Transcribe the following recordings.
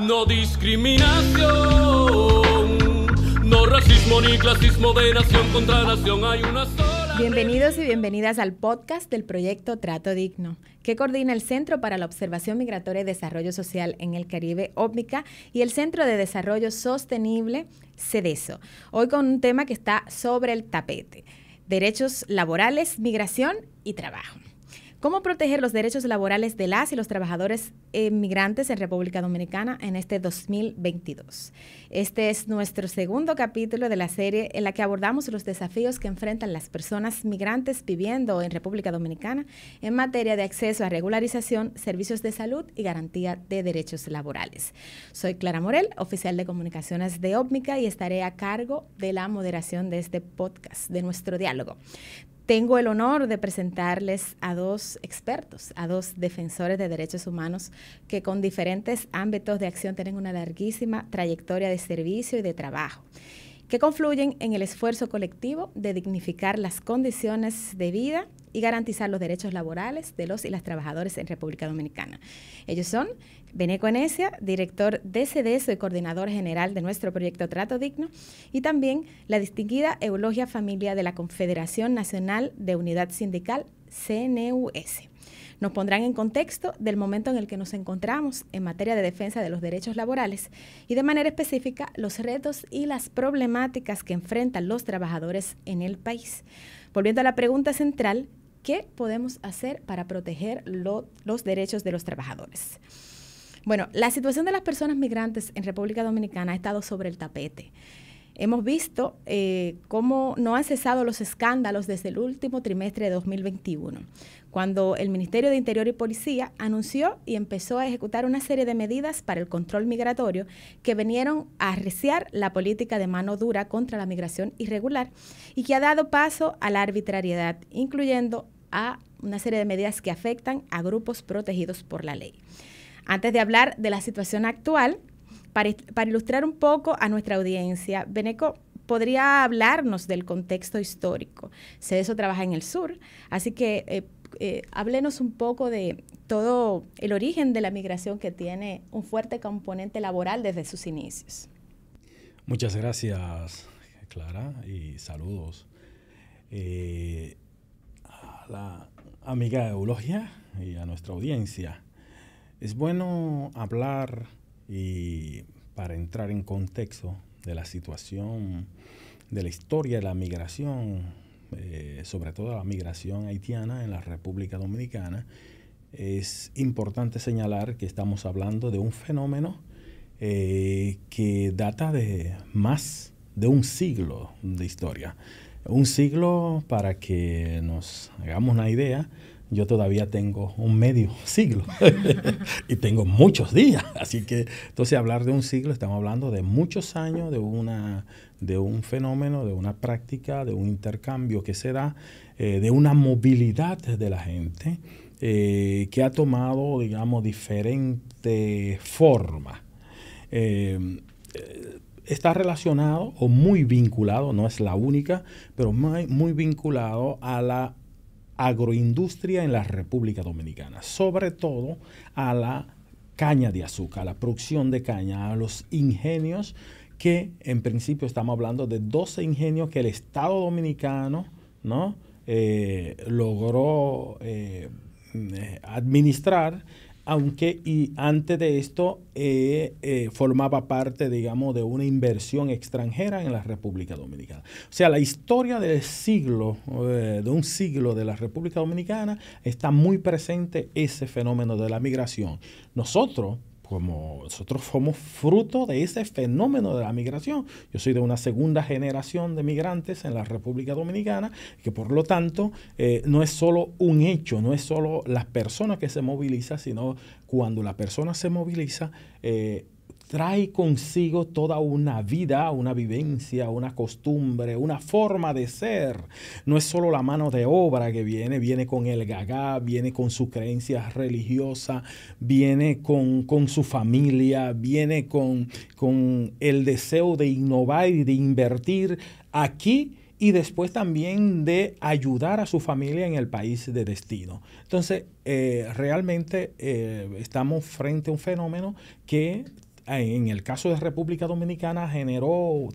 No discriminación, no racismo ni clasismo de nación contra nación, hay una sola. Bienvenidos y bienvenidas al podcast del proyecto Trato Digno, que coordina el Centro para la Observación Migratoria y Desarrollo Social en el Caribe, OPMICA, y el Centro de Desarrollo Sostenible, CEDESO. Hoy con un tema que está sobre el tapete: derechos laborales, migración y trabajo. ¿Cómo proteger los derechos laborales de las y los trabajadores migrantes en República Dominicana en este 2022? Este es nuestro segundo capítulo de la serie en la que abordamos los desafíos que enfrentan las personas migrantes viviendo en República Dominicana en materia de acceso a regularización, servicios de salud y garantía de derechos laborales. Soy Clara Morel, oficial de comunicaciones de OPMICA, y estaré a cargo de la moderación de este podcast, de nuestro diálogo. Tengo el honor de presentarles a dos expertos, a dos defensores de derechos humanos que con diferentes ámbitos de acción tienen una larguísima trayectoria de servicio y de trabajo, que confluyen en el esfuerzo colectivo de dignificar las condiciones de vida y garantizar los derechos laborales de los y las trabajadores en República Dominicana. Ellos son Beneco Enesia, director de CEDESO y coordinador general de nuestro proyecto Trato Digno, y también la distinguida Eulogia Familia de la Confederación Nacional de Unidad Sindical, CNUS. Nos pondrán en contexto del momento en el que nos encontramos en materia de defensa de los derechos laborales y de manera específica los retos y las problemáticas que enfrentan los trabajadores en el país. Volviendo a la pregunta central, ¿qué podemos hacer para proteger los derechos de los trabajadores? Bueno, la situación de las personas migrantes en República Dominicana ha estado sobre el tapete. Hemos visto cómo no han cesado los escándalos desde el último trimestre de 2021, cuando el Ministerio de Interior y Policía anunció y empezó a ejecutar una serie de medidas para el control migratorio que vinieron a arreciar la política de mano dura contra la migración irregular y que ha dado paso a la arbitrariedad, incluyendo a una serie de medidas que afectan a grupos protegidos por la ley. Antes de hablar de la situación actual, para ilustrar un poco a nuestra audiencia, Beneco podría hablarnos del contexto histórico. CEDESO trabaja en el sur, así que háblenos un poco de todo el origen de la migración, que tiene un fuerte componente laboral desde sus inicios. Muchas gracias, Clara, y saludos a la amiga Eulogia y a nuestra audiencia. Es bueno hablar y para entrar en contexto de la situación, de la historia de la migración, sobre todo la migración haitiana en la República Dominicana, es importante señalar que estamos hablando de un fenómeno que data de más de un siglo de historia. Un siglo, para que nos hagamos una idea, yo todavía tengo un medio siglo y tengo muchos días. Así que, entonces, hablar de un siglo, estamos hablando de muchos años, de un fenómeno, de una práctica, de un intercambio que se da, de una movilidad de la gente que ha tomado, digamos, diferentes formas. Está relacionado o muy vinculado, no es la única, pero muy vinculado a la agroindustria en la República Dominicana, sobre todo a la caña de azúcar, a la producción de caña, a los ingenios que en principio estamos hablando de 12 ingenios que el Estado Dominicano, ¿no?, logró administrar, aunque y antes de esto formaba parte, digamos, de una inversión extranjera en la República Dominicana. O sea, la historia del siglo, de un siglo de la República Dominicana, está muy presente ese fenómeno de la migración. Nosotros somos fruto de ese fenómeno de la migración. Yo soy de una segunda generación de migrantes en la República Dominicana, que por lo tanto no es solo un hecho, no es solo las personas que se movilizan, sino cuando la persona se moviliza, trae consigo toda una vida, una vivencia, una costumbre, una forma de ser. No es solo la mano de obra que viene con el gagá, viene con su creencia religiosa, viene con su familia, viene con el deseo de innovar y de invertir aquí y después también de ayudar a su familia en el país de destino. Entonces, realmente estamos frente a un fenómeno que en el caso de República Dominicana generó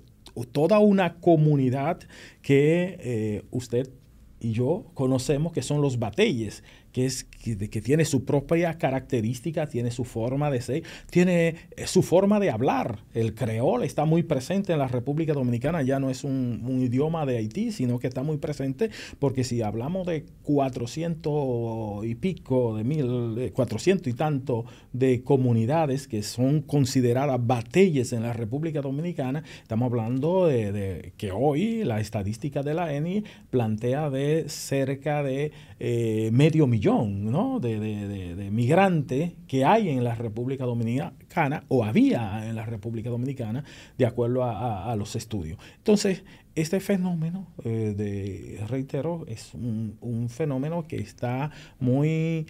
toda una comunidad que usted y yo conocemos, que son los bateyes, que tiene su propia característica, tiene su forma de ser, tiene su forma de hablar. El creol está muy presente en la República Dominicana, ya no es un idioma de Haití, sino que está muy presente, porque si hablamos de 400 y pico, de 400 y tanto de comunidades que son consideradas bateyes en la República Dominicana, estamos hablando de que hoy la estadística de la ENI plantea de cerca de medio millón, ¿no?, de migrantes que hay en la República Dominicana, o había en la República Dominicana, de acuerdo a los estudios. Entonces, este fenómeno, reitero, es un fenómeno que está muy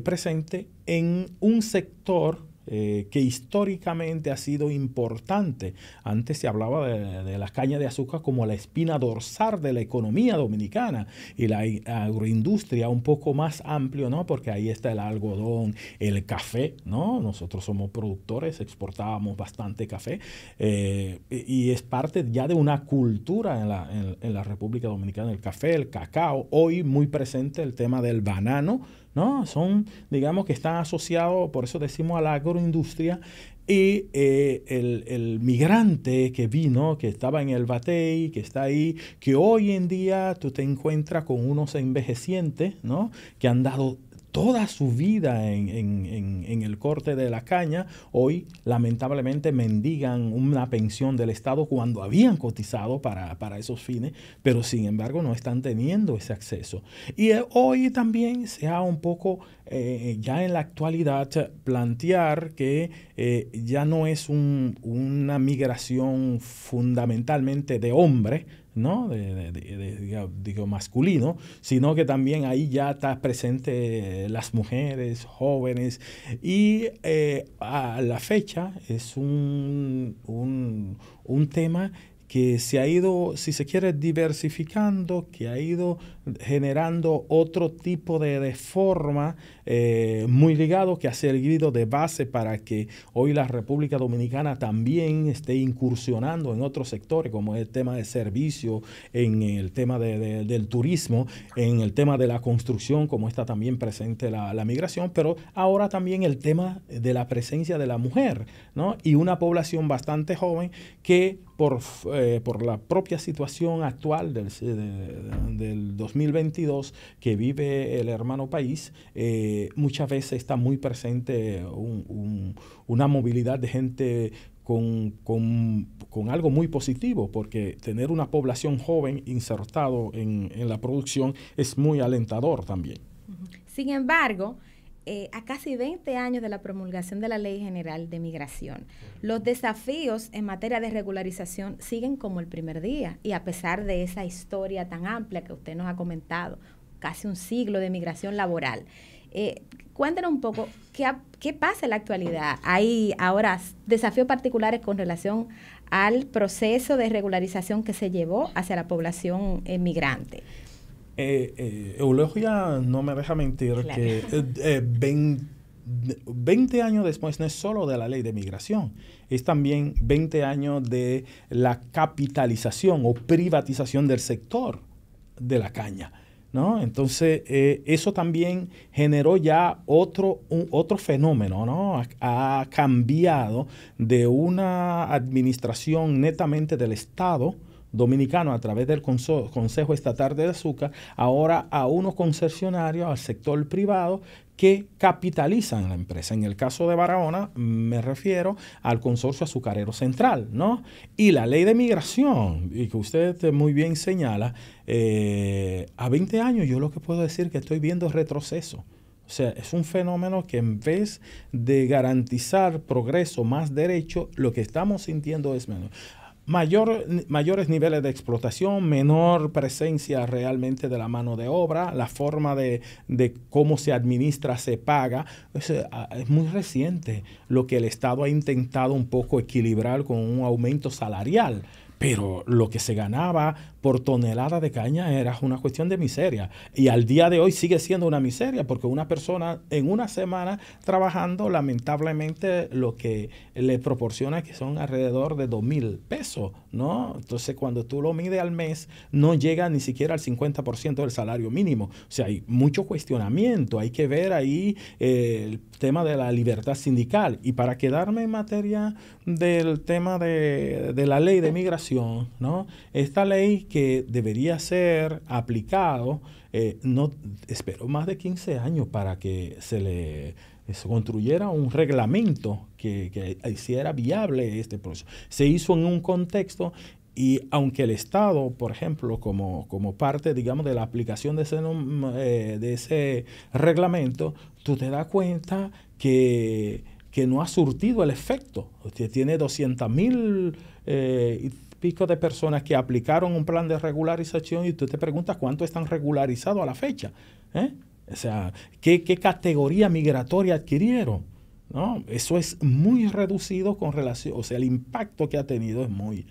presente en un sector que históricamente ha sido importante. Antes se hablaba de la caña de azúcar como la espina dorsal de la economía dominicana, y la agroindustria un poco más amplio, ¿no?, porque ahí está el algodón, el café, ¿no? Nosotros somos productores, exportábamos bastante café, y es parte ya de una cultura en la República Dominicana, el café, el cacao. Hoy muy presente el tema del banano, ¿no? Son, digamos, que están asociados, por eso decimos, a la agroindustria. Y el migrante que vino, que estaba en el batey, que está ahí, que hoy en día tú te encuentras con unos envejecientes, ¿no?, que han dado toda su vida en el corte de la caña, hoy lamentablemente mendigan una pensión del Estado cuando habían cotizado para esos fines, pero sin embargo no están teniendo ese acceso. Y hoy también se ha un poco, ya en la actualidad, plantear que ya no es una migración fundamentalmente de hombres, ¿no?, digo masculino, sino que también ahí ya está presente las mujeres jóvenes, y a la fecha es un tema que se ha ido, si se quiere, diversificando, que ha ido generando otro tipo de forma, muy ligado, que ha servido de base para que hoy la República Dominicana también esté incursionando en otros sectores, como el tema de servicio, en el tema del turismo, en el tema de la construcción, como está también presente la migración, pero ahora también el tema de la presencia de la mujer, ¿no?, y una población bastante joven que por la propia situación actual del 2022 que vive el hermano país, muchas veces está muy presente una movilidad de gente con algo muy positivo, porque tener una población joven insertado en la producción es muy alentador también. Sin embargo, a casi 20 años de la promulgación de la Ley General de Migración, los desafíos en materia de regularización siguen como el primer día, y a pesar de esa historia tan amplia que usted nos ha comentado, casi un siglo de migración laboral. Cuéntenos un poco qué pasa en la actualidad. ¿Hay ahora desafíos particulares con relación al proceso de regularización que se llevó hacia la población migrante? Eulogia no me deja mentir, claro, que 20 años después no es solo de la ley de migración, es también 20 años de la capitalización o privatización del sector de la caña, ¿no? Entonces, eso también generó ya otro fenómeno, ¿no? Ha cambiado de una administración netamente del Estado dominicano a través del Consejo Estatal de Azúcar, ahora a unos concesionarios, al sector privado, que capitalizan la empresa. En el caso de Barahona, me refiero al Consorcio Azucarero Central, ¿no? Y la ley de migración, y que usted muy bien señala, a 20 años yo lo que puedo decir que estoy viendo retroceso. O sea, es un fenómeno que en vez de garantizar progreso, más derecho, lo que estamos sintiendo es menos. Mayores niveles de explotación, menor presencia realmente de la mano de obra, la forma de cómo se administra, se paga. Es muy reciente lo que el Estado ha intentado un poco equilibrar con un aumento salarial, pero lo que se ganaba por tonelada de caña era una cuestión de miseria. Y al día de hoy sigue siendo una miseria, porque una persona en una semana trabajando, lamentablemente lo que le proporciona que son alrededor de 2,000 pesos, ¿no? Entonces, cuando tú lo mides al mes, no llega ni siquiera al 50% del salario mínimo. O sea, hay mucho cuestionamiento. Hay que ver ahí el tema de la libertad sindical. Y para quedarme en materia del tema de la ley de migración, ¿no? Esta ley que debería ser aplicado, no esperó más de 15 años para que se construyera un reglamento que hiciera viable este proceso. Se hizo en un contexto, y aunque el Estado, por ejemplo, como parte, digamos, de la aplicación de ese reglamento, tú te das cuenta que no ha surtido el efecto. Usted tiene 200,000 y pico de personas que aplicaron un plan de regularización, y tú te preguntas cuánto están regularizados a la fecha. O sea, ¿qué categoría migratoria adquirieron? ¿No? Eso es muy reducido con relación, o sea, el impacto que ha tenido es muy...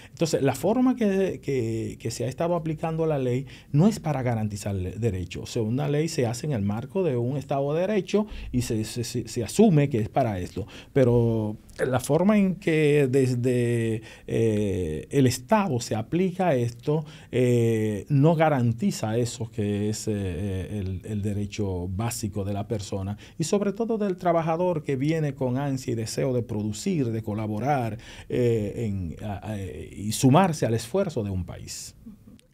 Entonces, la forma que se ha estado aplicando la ley no es para garantizar derechos. O sea, una ley se hace en el marco de un Estado de Derecho y se asume que es para esto. Pero la forma en que desde el Estado se aplica esto no garantiza eso que es el derecho básico de la persona, y sobre todo del trabajador que viene con ansia y deseo de producir, de colaborar y sumarse al esfuerzo de un país.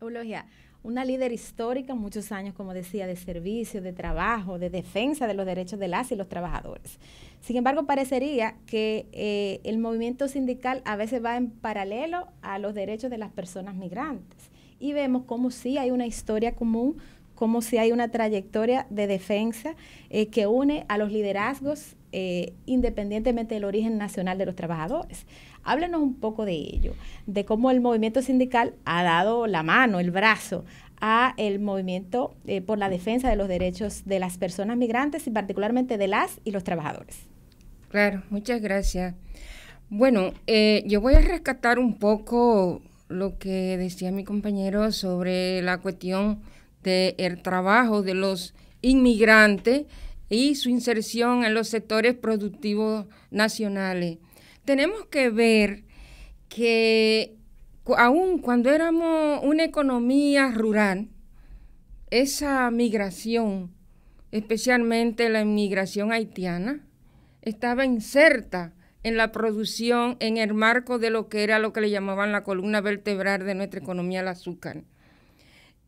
Eulogia, una líder histórica, muchos años, como decía, de servicio, de trabajo, de defensa de los derechos de las y los trabajadores. Sin embargo, parecería que el movimiento sindical a veces va en paralelo a los derechos de las personas migrantes. Y vemos como sí hay una historia común, como si hay una trayectoria de defensa que une a los liderazgos independientemente del origen nacional de los trabajadores. Háblenos un poco de ello, de cómo el movimiento sindical ha dado la mano, el brazo, a el movimiento por la defensa de los derechos de las personas migrantes y particularmente de las y los trabajadores. Claro, muchas gracias. Bueno, yo voy a rescatar un poco lo que decía mi compañero sobre la cuestión del trabajo de los inmigrantes y su inserción en los sectores productivos nacionales. Tenemos que ver que aun cuando éramos una economía rural, esa migración, especialmente la inmigración haitiana, estaba inserta en la producción en el marco de lo que era lo que le llamaban la columna vertebral de nuestra economía, el azúcar.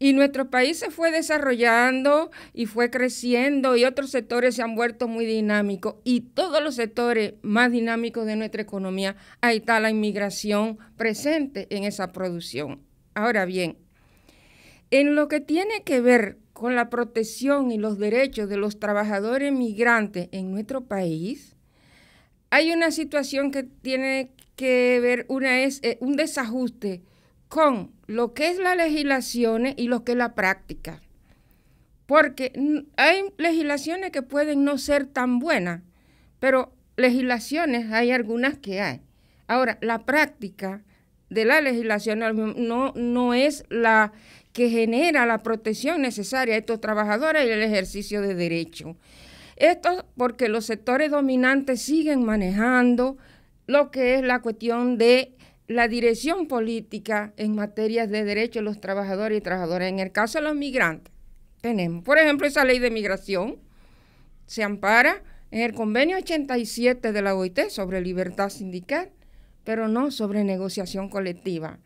Y nuestro país se fue desarrollando y fue creciendo, y otros sectores se han vuelto muy dinámicos, y todos los sectores más dinámicos de nuestra economía, ahí está la inmigración presente en esa producción. Ahora bien, en lo que tiene que ver con la protección y los derechos de los trabajadores migrantes en nuestro país, hay una situación que tiene que ver, una es un desajuste con lo que es la legislación y lo que es la práctica. Porque hay legislaciones que pueden no ser tan buenas, pero legislaciones hay algunas que hay. Ahora, la práctica de la legislación no es la que genera la protección necesaria a estos trabajadores y el ejercicio de derechos. Esto porque los sectores dominantes siguen manejando lo que es la cuestión de la dirección política en materia de derechos de los trabajadores y trabajadoras. En el caso de los migrantes, tenemos, por ejemplo, esa ley de migración se ampara en el convenio 87 de la OIT sobre libertad sindical, pero no sobre negociación colectiva.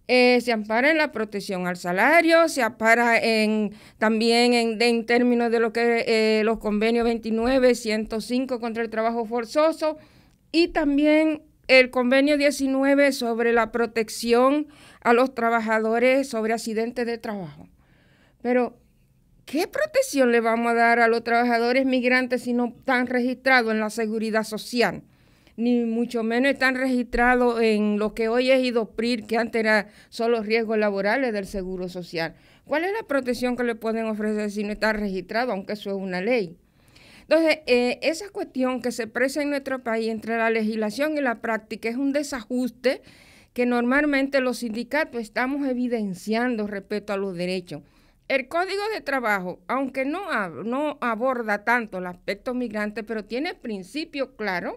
Se ampara en la protección al salario, se ampara también en términos de lo que los convenios 29, 105 contra el trabajo forzoso, y también el convenio 19 sobre la protección a los trabajadores sobre accidentes de trabajo. Pero, ¿qué protección le vamos a dar a los trabajadores migrantes si no están registrados en la seguridad social? Ni mucho menos están registrados en lo que hoy es IDOPRIR, que antes era solo riesgos laborales del Seguro Social. ¿Cuál es la protección que le pueden ofrecer si no están registrados, aunque eso es una ley? Entonces, esa cuestión que se expresa en nuestro país entre la legislación y la práctica es un desajuste que normalmente los sindicatos estamos evidenciando respecto a los derechos. El Código de Trabajo, aunque no aborda tanto el aspecto migrante, pero tiene principios claros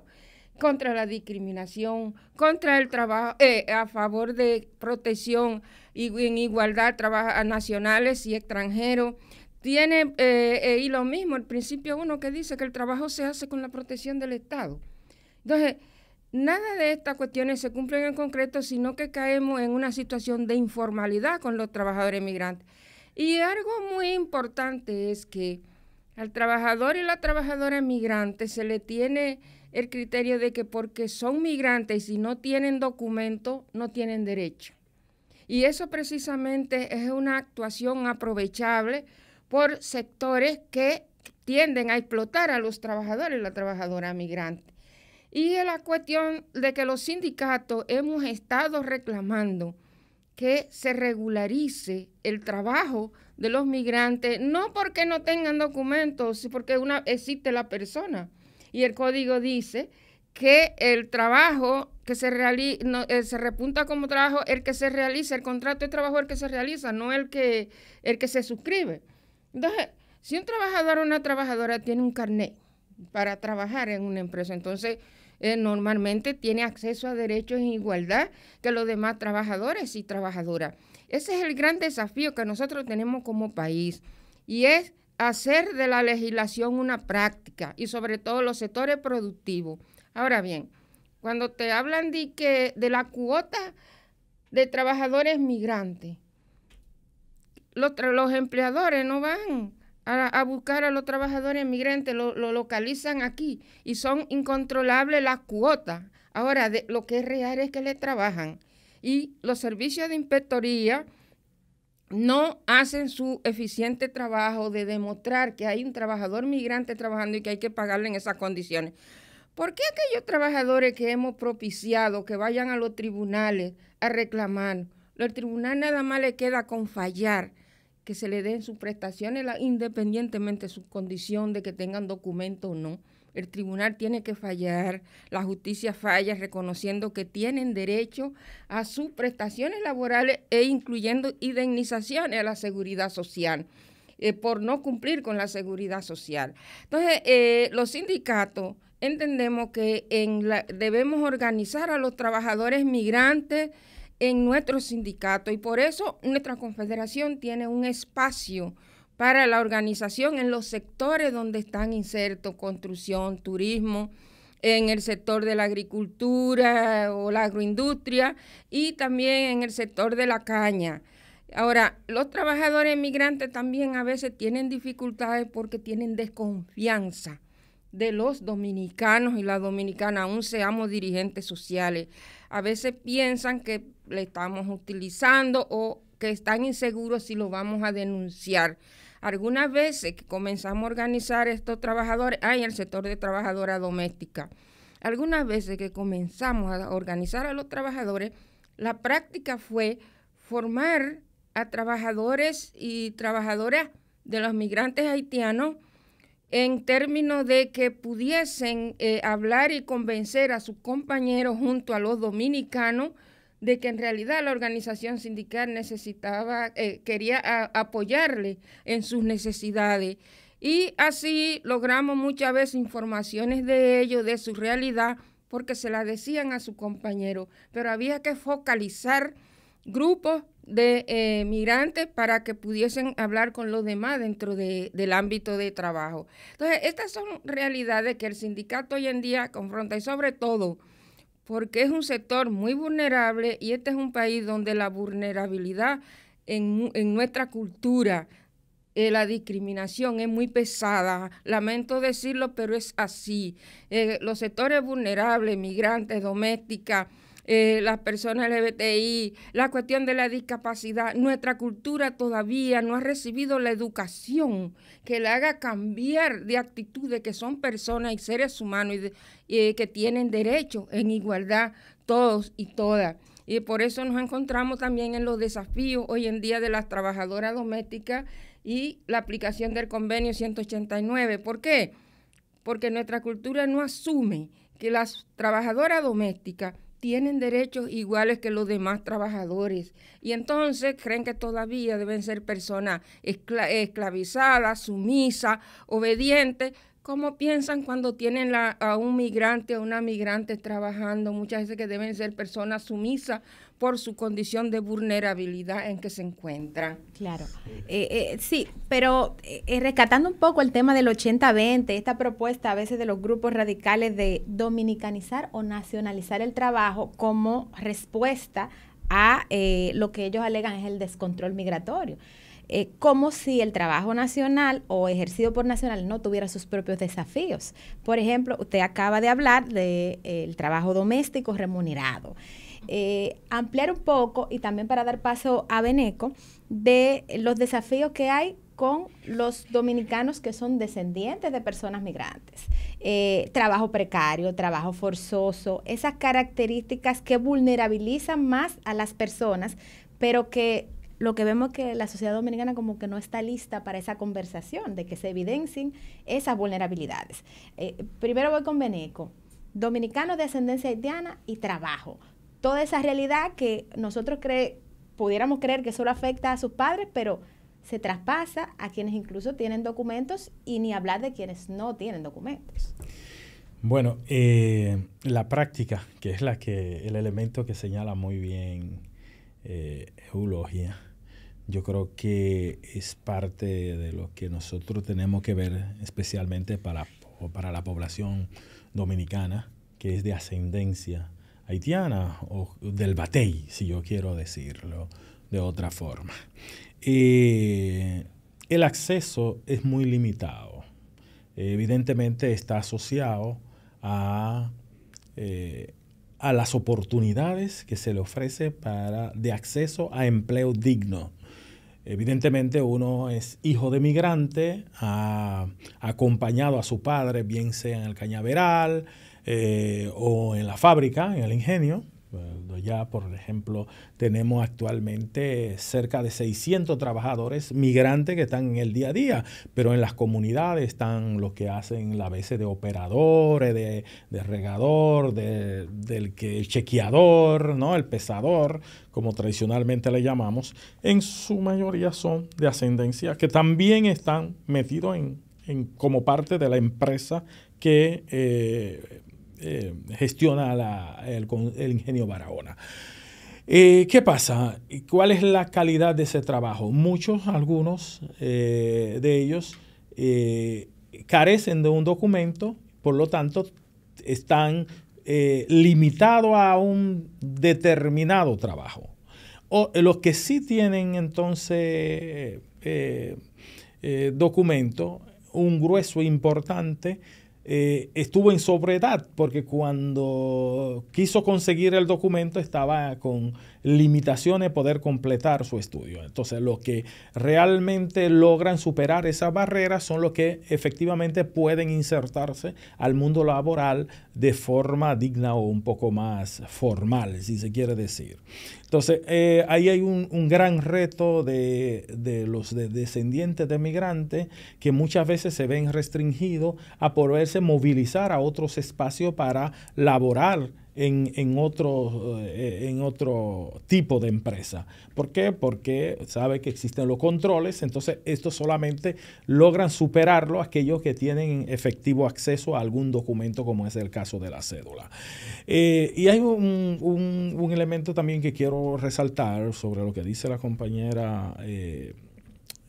contra la discriminación, contra el trabajo, a favor de protección y en igualdad a nacionales y extranjeros. Tiene, y lo mismo, el principio 1 que dice que el trabajo se hace con la protección del Estado. Entonces, nada de estas cuestiones se cumplen en concreto, sino que caemos en una situación de informalidad con los trabajadores migrantes. Y algo muy importante es que al trabajador y la trabajadora migrante se le tiene el criterio de que porque son migrantes y si no tienen documento, no tienen derecho. Y eso precisamente es una actuación aprovechable por sectores que tienden a explotar a los trabajadores y la trabajadora migrante. Y es la cuestión de que los sindicatos hemos estado reclamando que se regularice el trabajo de los migrantes, no porque no tengan documentos, sino porque existe la persona. Y el código dice que el trabajo que se repunta como trabajo el que se realiza, el contrato de trabajo el que se realiza, no el que se suscribe. Entonces, si un trabajador o una trabajadora tiene un carnet para trabajar en una empresa, entonces normalmente tiene acceso a derechos en igualdad que los demás trabajadores y trabajadoras. Ese es el gran desafío que nosotros tenemos como país y es hacer de la legislación una práctica y sobre todo los sectores productivos. Ahora bien, cuando te hablan de la cuota de trabajadores migrantes, los empleadores no van a buscar a los trabajadores migrantes, lo localizan aquí y son incontrolables las cuotas. Ahora, lo que es real es que le trabajan y los servicios de inspectoría no hacen su eficiente trabajo de demostrar que hay un trabajador migrante trabajando y que hay que pagarle en esas condiciones. ¿Por qué aquellos trabajadores que hemos propiciado que vayan a los tribunales a reclamar? Al tribunal nada más le queda con fallar que se le den sus prestaciones independientemente de su condición de que tengan documento o no. El tribunal tiene que fallar, la justicia falla reconociendo que tienen derecho a sus prestaciones laborales e incluyendo indemnizaciones a la seguridad social por no cumplir con la seguridad social. Entonces, los sindicatos entendemos que debemos organizar a los trabajadores migrantes en nuestro sindicato y por eso nuestra confederación tiene un espacio para la organización en los sectores donde están insertos, construcción, turismo, en el sector de la agricultura o la agroindustria y también en el sector de la caña. Ahora, los trabajadores migrantes también a veces tienen dificultades porque tienen desconfianza de los dominicanos y las dominicanas, aún seamos dirigentes sociales. A veces piensan que le estamos utilizando o que están inseguros si lo vamos a denunciar. Algunas veces que comenzamos a organizar estos trabajadores, en el sector de trabajadora doméstica, algunas veces que comenzamos a organizar a los trabajadores, la práctica fue formar a trabajadores y trabajadoras de los migrantes haitianos en términos de que pudiesen hablar y convencer a sus compañeros junto a los dominicanos de que en realidad la organización sindical quería apoyarle en sus necesidades. Y así logramos muchas veces informaciones de ellos, de su realidad, porque se la decían a sus compañeros. Pero había que focalizar grupos de migrantes para que pudiesen hablar con los demás dentro del ámbito de trabajo. Entonces, estas son realidades que el sindicato hoy en día confronta y sobre todo porque es un sector muy vulnerable y este es un país donde la vulnerabilidad en nuestra cultura, la discriminación es muy pesada. Lamento decirlo, pero es así. Los sectores vulnerables, migrantes, domésticas, las personas LGBTI, la cuestión de la discapacidad, nuestra cultura todavía no ha recibido la educación que le haga cambiar de actitud de que son personas y seres humanos y que tienen derecho en igualdad todos y todas. Y por eso nos encontramos también en los desafíos hoy en día de las trabajadoras domésticas y la aplicación del convenio 189. ¿Por qué? Porque nuestra cultura no asume que las trabajadoras domésticas tienen derechos iguales que los demás trabajadores. Y entonces creen que todavía deben ser personas esclavizadas, sumisas, obedientes, como piensan cuando tienen a un migrante o una migrante trabajando, muchas veces que deben ser personas sumisas por su condición de vulnerabilidad en que se encuentran. Claro, sí, pero rescatando un poco el tema del 80-20, esta propuesta a veces de los grupos radicales de dominicanizar o nacionalizar el trabajo como respuesta a lo que ellos alegan es el descontrol migratorio. Como si el trabajo nacional o ejercido por nacional no tuviera sus propios desafíos. Por ejemplo, usted acaba de hablar del trabajo doméstico remunerado. Ampliar un poco y también para dar paso a Beneco de los desafíos que hay con los dominicanos que son descendientes de personas migrantes. Trabajo precario, trabajo forzoso, esas características que vulnerabilizan más a las personas, pero que lo que vemos es que la sociedad dominicana como que no está lista para esa conversación, de que se evidencien esas vulnerabilidades. Primero voy con Beneco, dominicano de ascendencia haitiana y trabajo. Toda esa realidad que nosotros pudiéramos creer que solo afecta a sus padres, pero se traspasa a quienes incluso tienen documentos y ni hablar de quienes no tienen documentos. Bueno, la práctica, que es el elemento que señala muy bien Eulogia, yo creo que es parte de lo que nosotros tenemos que ver, especialmente para la población dominicana, que es de ascendencia haitiana o del batey, si yo quiero decirlo de otra forma. El acceso es muy limitado. Evidentemente está asociado a las oportunidades que se le ofrece de acceso a empleo digno. Evidentemente uno es hijo de migrante, ha acompañado a su padre, bien sea en el cañaveral o en la fábrica, en el ingenio. Ya, por ejemplo, tenemos actualmente cerca de 600 trabajadores migrantes que están en el día a día, pero en las comunidades están los que hacen la veces de operadores, de regador, del chequeador, ¿no? El pesador, como tradicionalmente le llamamos. En su mayoría son de ascendencia que también están metidos como parte de la empresa que gestiona el ingenio Barahona. ¿Qué pasa? ¿Cuál es la calidad de ese trabajo? Algunos de ellos carecen de un documento, por lo tanto están limitados a un determinado trabajo. O los que sí tienen entonces documento, un grueso importante, estuvo en sobredad porque cuando quiso conseguir el documento estaba con limitaciones de poder completar su estudio. Entonces, los que realmente logran superar esa barrera son los que efectivamente pueden insertarse al mundo laboral de forma digna o un poco más formal, si se quiere decir. Entonces, ahí hay un gran reto de los descendientes de migrantes que muchas veces se ven restringidos a poderse movilizar a otros espacios para laborar en otro tipo de empresa. ¿Por qué? Porque sabe que existen los controles, entonces estos solamente logran superarlo aquellos que tienen efectivo acceso a algún documento, como es el caso de la cédula. Y hay un elemento también que quiero resaltar sobre lo que dice la compañera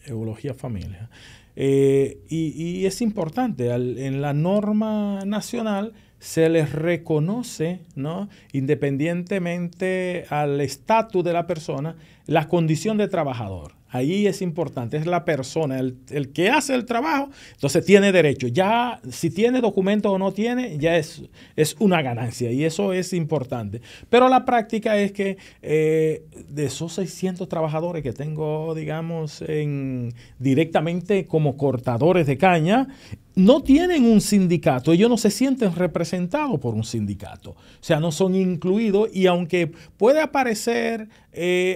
Eulogia Familia. Y es importante, en la norma nacional se les reconoce, ¿no?, independientemente al estatus de la persona, la condición de trabajador. Ahí es importante, es la persona, el que hace el trabajo, entonces tiene derecho. Ya si tiene documento o no tiene, ya es una ganancia y eso es importante. Pero la práctica es que de esos 600 trabajadores que tengo, digamos, directamente como cortadores de caña, no tienen un sindicato, ellos no se sienten representados por un sindicato, o sea, no son incluidos, y aunque puede aparecer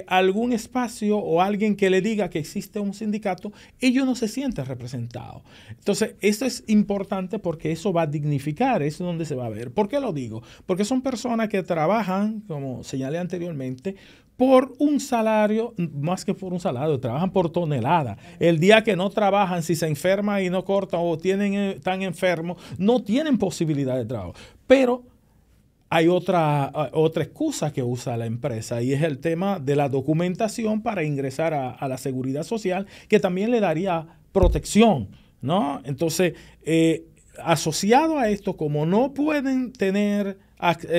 algún espacio o alguien que le diga que existe un sindicato, ellos no se sienten representados. Entonces, esto es importante porque eso va a dignificar, eso es donde se va a ver. ¿Por qué lo digo? Porque son personas que trabajan, como señalé anteriormente, por un salario, más que por un salario, trabajan por tonelada. El día que no trabajan, si se enferman y no cortan o están enfermos, no tienen posibilidad de trabajo. Pero hay otra excusa que usa la empresa, y es el tema de la documentación para ingresar a la seguridad social, que también le daría protección, ¿no? Entonces, asociado a esto, como no pueden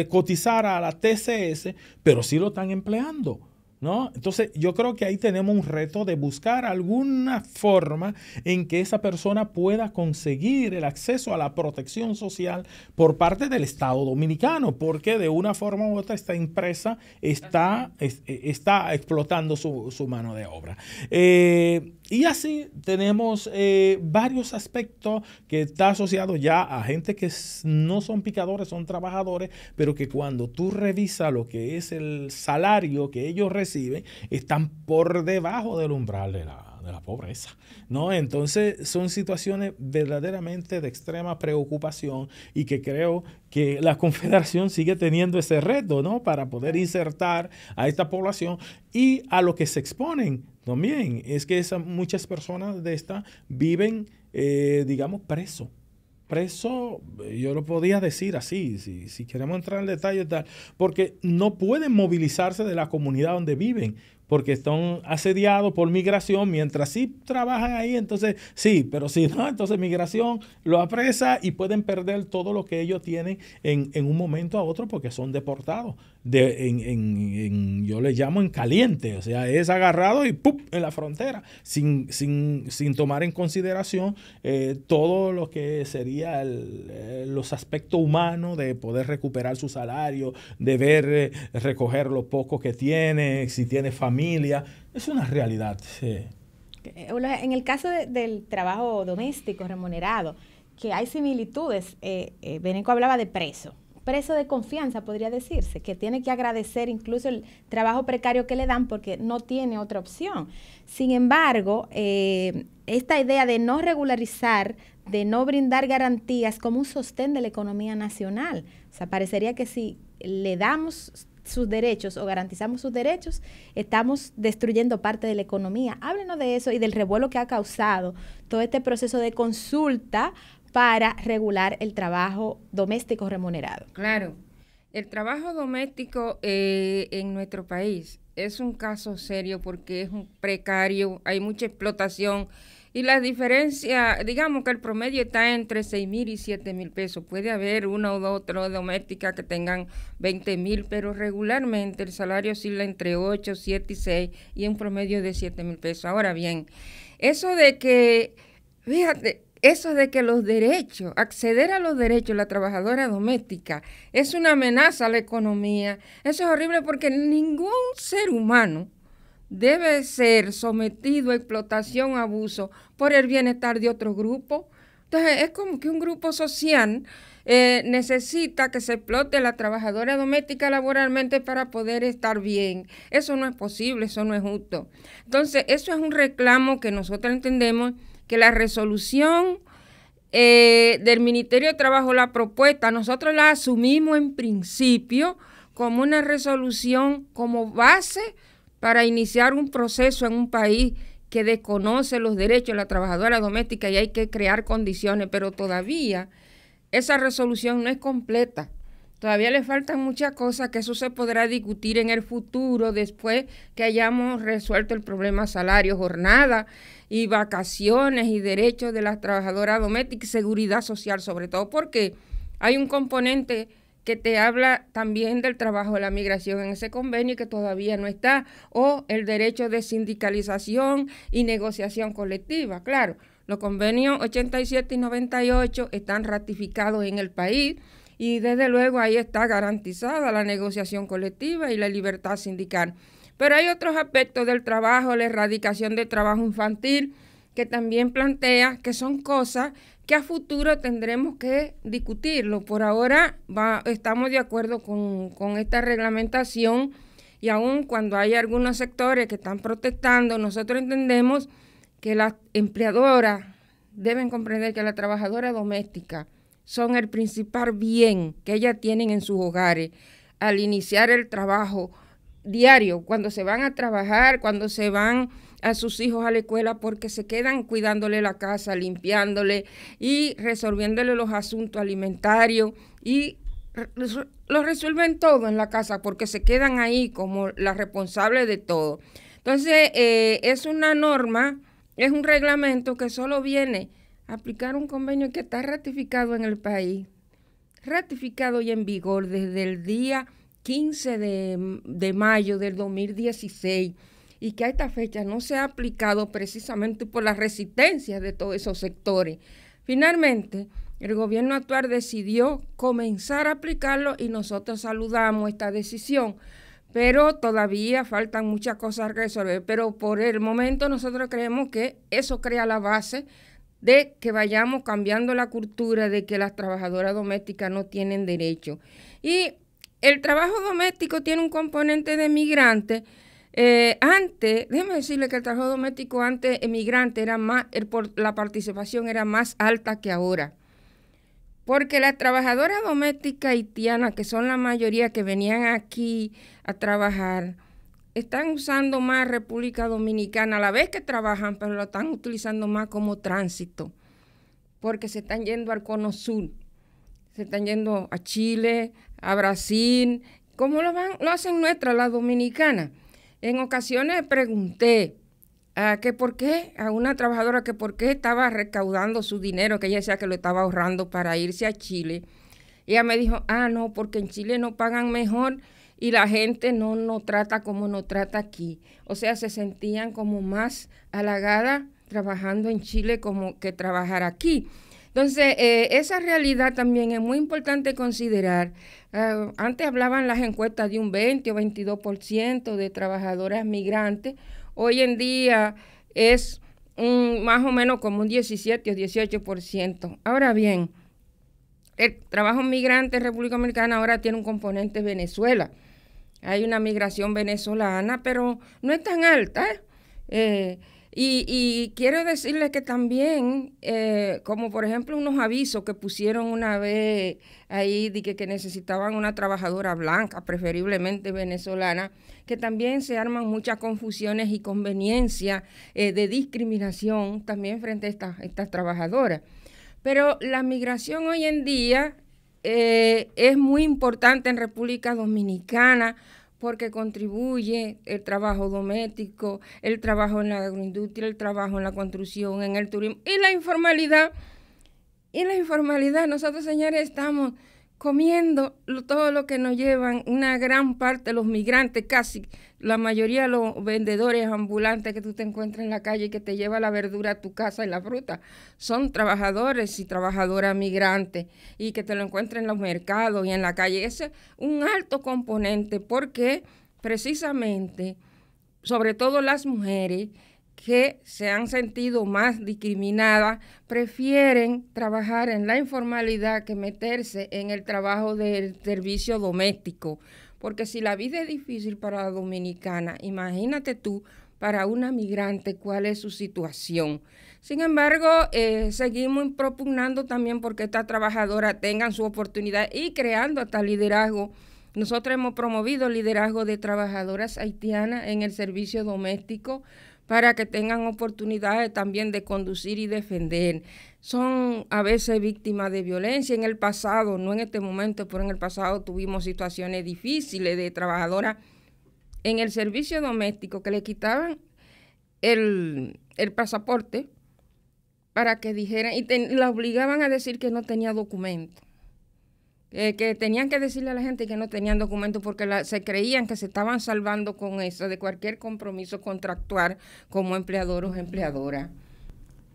cotizar a la TCS, pero sí lo están empleando, ¿no? Entonces, yo creo que ahí tenemos un reto de buscar alguna forma en que esa persona pueda conseguir el acceso a la protección social por parte del Estado Dominicano, porque de una forma u otra esta empresa está explotando su mano de obra. Y así tenemos varios aspectos que está asociado ya a gente que no son picadores, son trabajadores, pero que cuando tú revisas lo que es el salario que ellos reciben, están por debajo del umbral de la pobreza, ¿no? Entonces son situaciones verdaderamente de extrema preocupación, y que creo que la Confederación sigue teniendo ese reto, ¿no? Para poder insertar a esta población y a lo que se exponen también. Es que muchas personas de esta viven, digamos, preso, yo lo podía decir así, si queremos entrar en detalle tal, porque no pueden movilizarse de la comunidad donde viven, porque están asediados por migración, mientras sí trabajan ahí, entonces sí, pero si no, entonces migración lo apresa y pueden perder todo lo que ellos tienen en un momento a otro, porque son deportados. Yo le llamo en caliente, o sea, es agarrado y ¡pum!, en la frontera, sin tomar en consideración todo lo que sería los aspectos humanos de poder recuperar su salario, de ver, recoger lo poco que tiene, si tiene familia. Es una realidad. Sí. En el caso del trabajo doméstico remunerado, que hay similitudes, Beneco hablaba de preso de confianza, podría decirse, que tiene que agradecer incluso el trabajo precario que le dan porque no tiene otra opción. Sin embargo, esta idea de no regularizar, de no brindar garantías como un sostén de la economía nacional, o sea, parecería que si le damos sus derechos o garantizamos sus derechos, estamos destruyendo parte de la economía. Háblenos de eso y del revuelo que ha causado todo este proceso de consulta para regular el trabajo doméstico remunerado. Claro, el trabajo doméstico en nuestro país es un caso serio porque es un precario, hay mucha explotación y la diferencia, digamos que el promedio está entre 6,000 y 7,000 pesos. Puede haber una o dos domésticas que tengan 20,000, pero regularmente el salario oscila entre 8, 7 y 6 y un promedio de 7,000 pesos. Ahora bien, eso de que, fíjate, eso de que los derechos, acceder a los derechos de la trabajadora doméstica es una amenaza a la economía. Eso es horrible porque ningún ser humano debe ser sometido a explotación, abuso por el bienestar de otro grupo. Entonces es como que un grupo social necesita que se explote a la trabajadora doméstica laboralmente para poder estar bien. Eso no es posible, eso no es justo. Entonces eso es un reclamo que nosotros entendemos que la resolución del Ministerio de Trabajo, la propuesta, nosotros la asumimos en principio como una resolución, como base para iniciar un proceso en un país que desconoce los derechos de la trabajadora doméstica y hay que crear condiciones, pero todavía esa resolución no es completa. Todavía le faltan muchas cosas que eso se podrá discutir en el futuro después que hayamos resuelto el problema salario, jornada y vacaciones y derechos de las trabajadoras domésticas y seguridad social, sobre todo porque hay un componente que te habla también del trabajo de la migración en ese convenio que todavía no está, o el derecho de sindicalización y negociación colectiva. Claro, los convenios 87 y 98 están ratificados en el país y desde luego ahí está garantizada la negociación colectiva y la libertad sindical. Pero hay otros aspectos del trabajo, la erradicación del trabajo infantil, que también plantea que son cosas que a futuro tendremos que discutirlo. Por ahora estamos de acuerdo con esta reglamentación, y aun cuando hay algunos sectores que están protestando, nosotros entendemos que las empleadoras deben comprender que las trabajadoras domésticas son el principal bien que ellas tienen en sus hogares al iniciar el trabajo diario, cuando se van a trabajar, cuando se van a sus hijos a la escuela, porque se quedan cuidándole la casa, limpiándole y resolviéndole los asuntos alimentarios, y lo resuelven todo en la casa porque se quedan ahí como las responsables de todo. Entonces, es una norma, es un reglamento que solo viene a aplicar un convenio que está ratificado en el país, ratificado y en vigor desde el día 15 de mayo del 2016, y que a esta fecha no se ha aplicado precisamente por la resistencia de todos esos sectores. Finalmente, el gobierno actual decidió comenzar a aplicarlo y nosotros saludamos esta decisión, pero todavía faltan muchas cosas que resolver. Pero por el momento nosotros creemos que eso crea la base de que vayamos cambiando la cultura de que las trabajadoras domésticas no tienen derecho. Y el trabajo doméstico tiene un componente de migrante. Antes, déjeme decirle que el trabajo doméstico antes emigrante era más, la participación era más alta que ahora. Porque las trabajadoras domésticas haitianas, que son la mayoría que venían aquí a trabajar, están usando más República Dominicana a la vez que trabajan, pero lo están utilizando más como tránsito, porque se están yendo al Cono Sur, se están yendo a Chile, a Brasil, como lo hacen nuestras, las dominicanas. En ocasiones pregunté que por qué, a una trabajadora, que por qué estaba recaudando su dinero, que ella decía que lo estaba ahorrando para irse a Chile. Y ella me dijo, no, porque en Chile no pagan mejor y la gente no nos trata como nos trata aquí. O sea, se sentían como más halagadas trabajando en Chile como que trabajar aquí. Entonces, esa realidad también es muy importante considerar. Antes hablaban las encuestas de un 20 o 22% de trabajadoras migrantes. Hoy en día es más o menos como un 17 o 18%. Ahora bien, el trabajo migrante en República Dominicana ahora tiene un componente Venezuela. Hay una migración venezolana, pero no es tan alta. Y quiero decirles que también, como por ejemplo unos avisos que pusieron una vez ahí de que necesitaban una trabajadora blanca, preferiblemente venezolana, que también se arman muchas confusiones y conveniencias de discriminación también frente a estas trabajadoras. Pero la migración hoy en día es muy importante en República Dominicana, porque contribuye el trabajo doméstico, el trabajo en la agroindustria, el trabajo en la construcción, en el turismo y la informalidad. Y la informalidad, nosotros, señores, estamos comiendo todo lo que nos llevan una gran parte de los migrantes, casi la mayoría de los vendedores ambulantes que tú te encuentras en la calle y que te lleva la verdura a tu casa y la fruta, son trabajadores y trabajadoras migrantes, y que te lo encuentras en los mercados y en la calle. Ese es un alto componente, porque precisamente, sobre todo las mujeres que se han sentido más discriminadas, prefieren trabajar en la informalidad que meterse en el trabajo del servicio doméstico. Porque si la vida es difícil para la dominicana, imagínate tú para una migrante cuál es su situación. Sin embargo, seguimos propugnando también porque estas trabajadoras tengan su oportunidad y creando hasta liderazgo. Nosotros hemos promovido liderazgo de trabajadoras haitianas en el servicio doméstico, para que tengan oportunidades también de conducir y defender. Son a veces víctimas de violencia. En el pasado, no en este momento, pero en el pasado tuvimos situaciones difíciles de trabajadoras en el servicio doméstico que le quitaban el pasaporte para que dijeran, y la obligaban a decir que no tenía documento. Que tenían que decirle a la gente que no tenían documentos porque se creían que se estaban salvando con eso de cualquier compromiso contractual como empleador o empleadora.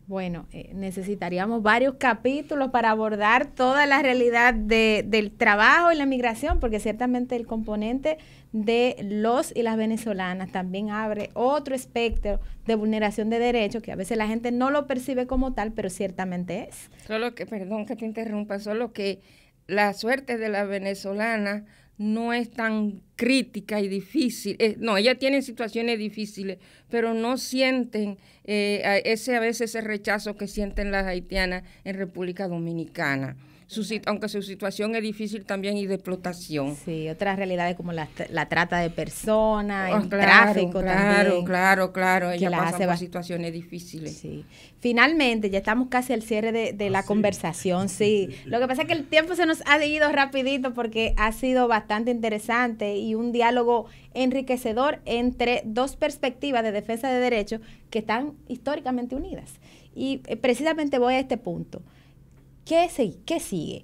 Bueno, necesitaríamos varios capítulos para abordar toda la realidad del trabajo y la migración, porque ciertamente el componente de los y las venezolanas también abre otro espectro de vulneración de derechos que a veces la gente no lo percibe como tal, pero ciertamente es. Solo que, perdón que te interrumpa, solo que la suerte de la venezolana no es tan crítica y difícil. No, ellas tienen situaciones difíciles, pero no sienten a veces ese rechazo que sienten las haitianas en República Dominicana. Aunque su situación es difícil también y de explotación. Sí, otras realidades como la trata de personas, el tráfico también. Claro, ellas pasan por situaciones difíciles. Sí. Finalmente, ya estamos casi al cierre de la conversación, sí. Lo que pasa es que el tiempo se nos ha ido rapidito porque ha sido bastante interesante y un diálogo enriquecedor entre dos perspectivas de defensa de derechos que están históricamente unidas. Y precisamente voy a este punto. ¿Qué sigue?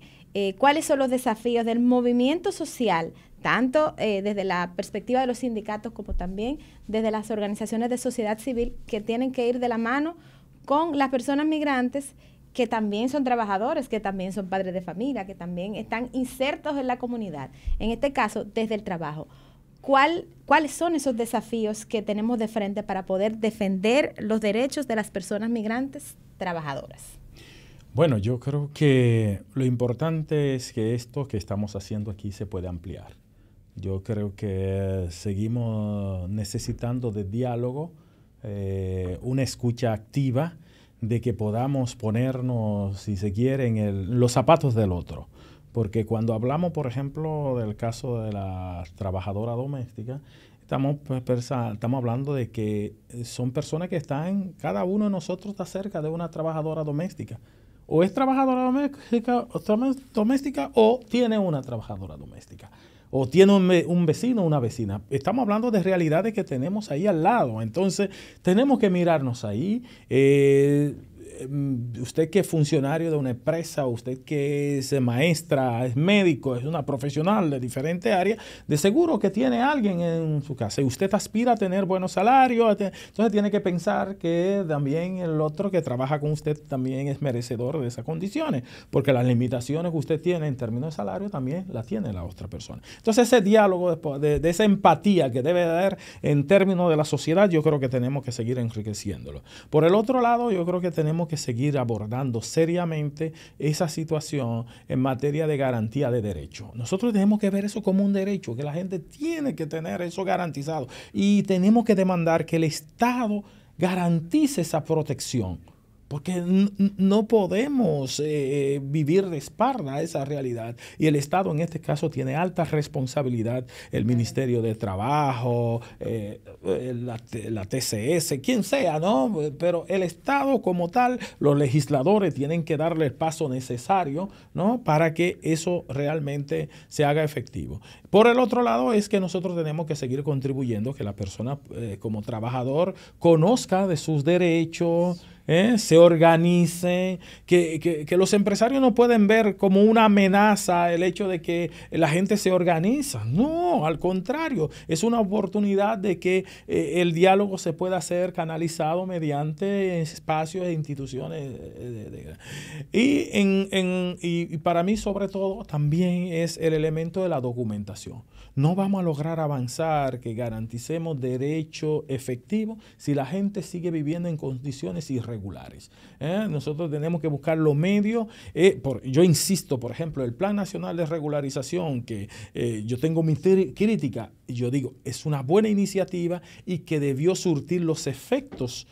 ¿Cuáles son los desafíos del movimiento social, tanto desde la perspectiva de los sindicatos como también desde las organizaciones de sociedad civil, que tienen que ir de la mano con las personas migrantes que también son trabajadores, que también son padres de familia, que también están insertos en la comunidad? En este caso, desde el trabajo. ¿Cuáles son esos desafíos que tenemos de frente para poder defender los derechos de las personas migrantes trabajadoras? Bueno, yo creo que lo importante es que esto que estamos haciendo aquí se puede ampliar. Yo creo que seguimos necesitando de diálogo, una escucha activa, de que podamos ponernos, si se quiere, en los zapatos del otro. Porque cuando hablamos, por ejemplo, del caso de la trabajadora doméstica, estamos hablando de que son personas que están, cada uno de nosotros está cerca de una trabajadora doméstica. O es trabajadora doméstica o tiene una trabajadora doméstica. O tiene un vecino o una vecina. Estamos hablando de realidades que tenemos ahí al lado. Entonces, tenemos que mirarnos ahí. Usted que es funcionario de una empresa, usted que es maestra, es médico, es una profesional de diferentes áreas, de seguro que tiene alguien en su casa y usted aspira a tener buenos salarios, entonces tiene que pensar que también el otro que trabaja con usted también es merecedor de esas condiciones, porque las limitaciones que usted tiene en términos de salario también las tiene la otra persona. Entonces ese diálogo de esa empatía que debe haber en términos de la sociedad, yo creo que tenemos que seguir enriqueciéndolo. Por el otro lado, yo creo que tenemos que seguir abordando seriamente esa situación en materia de garantía de derechos. Nosotros tenemos que ver eso como un derecho, que la gente tiene que tener eso garantizado y tenemos que demandar que el Estado garantice esa protección. Porque no podemos vivir de espalda a esa realidad. Y el Estado en este caso tiene alta responsabilidad, el Ministerio de Trabajo, la TCS, quien sea, ¿no? Pero el Estado como tal, los legisladores tienen que darle el paso necesario, ¿no? Para que eso realmente se haga efectivo. Por el otro lado es que nosotros tenemos que seguir contribuyendo, que la persona como trabajador conozca de sus derechos, se organice, que los empresarios no pueden ver como una amenaza el hecho de que la gente se organiza. No, al contrario, es una oportunidad de que el diálogo se pueda hacer canalizado mediante espacios e instituciones. Y para mí, sobre todo, también es el elemento de la documentación. No vamos a lograr avanzar, que garanticemos derecho efectivo si la gente sigue viviendo en condiciones irregulares. Nosotros tenemos que buscar los medios. Yo insisto, por ejemplo, el Plan Nacional de Regularización, que yo tengo mi crítica, yo digo, es una buena iniciativa y que debió surtir los efectos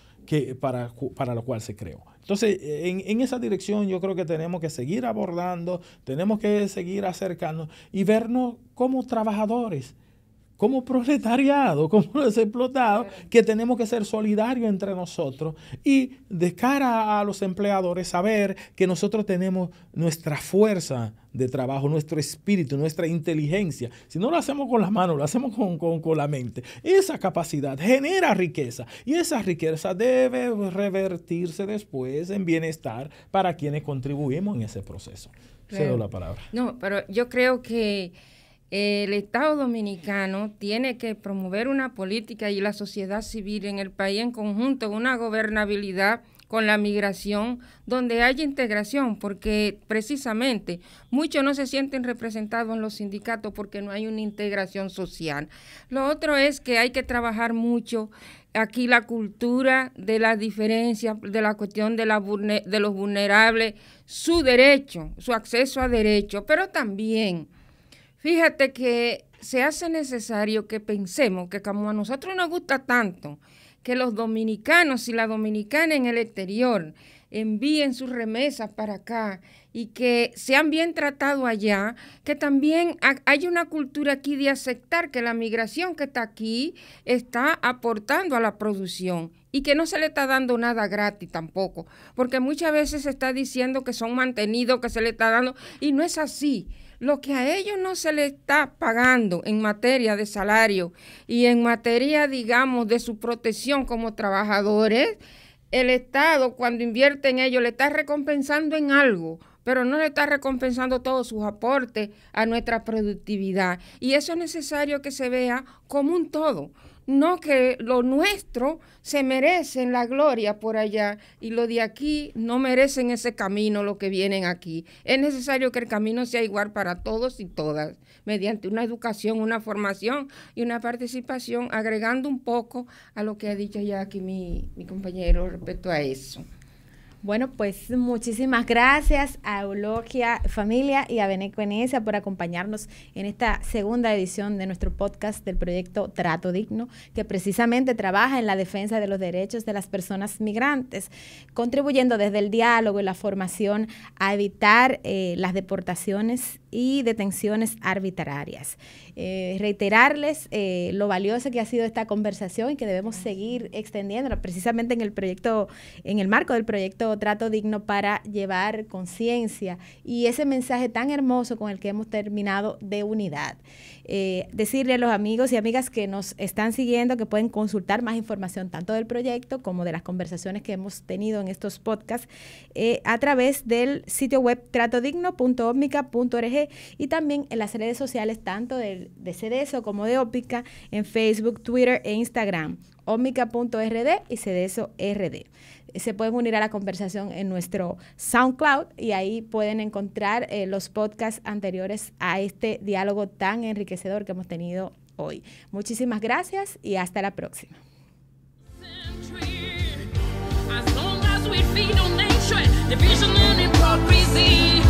para lo cual se creó. Entonces, en esa dirección yo creo que tenemos que seguir abordando, tenemos que seguir acercándonos y vernos como trabajadores, como proletariado, como los explotados, que tenemos que ser solidarios entre nosotros y de cara a los empleadores saber que nosotros tenemos nuestra fuerza de trabajo, nuestro espíritu, nuestra inteligencia. Si no lo hacemos con las manos, lo hacemos con la mente. Esa capacidad genera riqueza y esa riqueza debe revertirse después en bienestar para quienes contribuimos en ese proceso. Cedo la palabra. No, pero yo creo que el Estado dominicano tiene que promover una política y la sociedad civil en el país en conjunto, una gobernabilidad con la migración, donde haya integración, porque precisamente muchos no se sienten representados en los sindicatos porque no hay una integración social. Lo otro es que hay que trabajar mucho aquí la cultura de las diferencias, de la cuestión de los vulnerables, su derecho, su acceso a derecho, pero también, fíjate que se hace necesario que pensemos que como a nosotros nos gusta tanto que los dominicanos y las dominicanas en el exterior envíen sus remesas para acá y que sean bien tratados allá, que también hay una cultura aquí de aceptar que la migración que está aquí está aportando a la producción y que no se le está dando nada gratis tampoco, porque muchas veces se está diciendo que son mantenidos, que se le está dando, y no es así. Lo que a ellos no se les está pagando en materia de salario y en materia, digamos, de su protección como trabajadores, el Estado cuando invierte en ellos le está recompensando en algo, pero no le está recompensando todos sus aportes a nuestra productividad. Y eso es necesario que se vea como un todo. No que lo nuestro se merecen la gloria por allá y lo de aquí no merecen ese camino, lo que vienen aquí. Es necesario que el camino sea igual para todos y todas, mediante una educación, una formación y una participación, agregando un poco a lo que ha dicho ya aquí mi compañero respecto a eso. Bueno, pues muchísimas gracias a Eulogia Familia y a Beneco Enesia por acompañarnos en esta segunda edición de nuestro podcast del proyecto Trato Digno, que precisamente trabaja en la defensa de los derechos de las personas migrantes, contribuyendo desde el diálogo y la formación a evitar las deportaciones y detenciones arbitrarias. Reiterarles lo valiosa que ha sido esta conversación y que debemos seguir extendiéndola precisamente en el marco del proyecto Trato Digno, para llevar conciencia y ese mensaje tan hermoso con el que hemos terminado de unidad. Decirle a los amigos y amigas que nos están siguiendo que pueden consultar más información tanto del proyecto como de las conversaciones que hemos tenido en estos podcasts a través del sitio web tratodigno.omnica.org y también en las redes sociales tanto de CDESO como de Óptica en Facebook, Twitter e Instagram, omnica.rd y CDESO RD. Se pueden unir a la conversación en nuestro SoundCloud y ahí pueden encontrar los podcasts anteriores a este diálogo tan enriquecedor que hemos tenido hoy. Muchísimas gracias y hasta la próxima. Division and hypocrisy.